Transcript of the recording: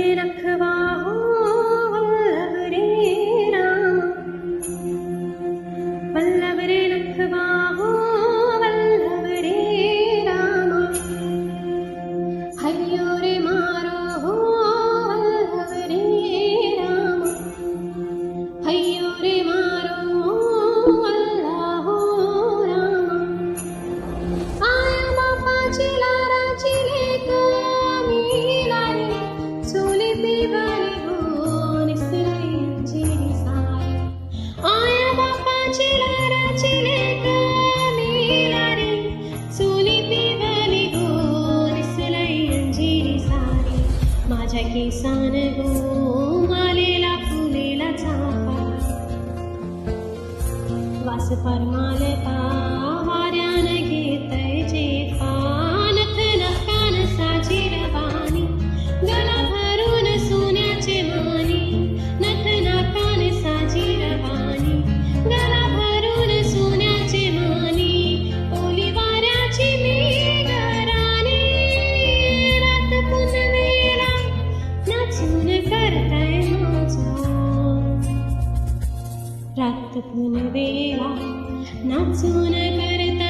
रे रखवा हो वल्लभ रे राम, वल्लभ रे रखवा हो वल्लभ रे राम, हरियो रे मारो हो वल्लभ रे राम, हरियो रे मारो वल्लभ राम. आया बापाची लाडाची लेक मीला रे, चुली पिवली हो निसरली अंजिरी सारी. आया बापाची लाडाची लेक मीला रे, चुली पिवली हो निसरली अंजिरी सारी. माझ्या केसान गो मालेला फुलेला चाफा, वास परमालता वाऱ्यान घेतय जेफा. नथन कान साची रवानी, गला भरून सोन्याचे मानी. नथन कान साची रवानी, गला भरून सोन्याचे मानी. ओली वाऱ्याची मी घराणी, रात पुनवेला नाचून करतय माझा. रात पुनवेला नाचून करतय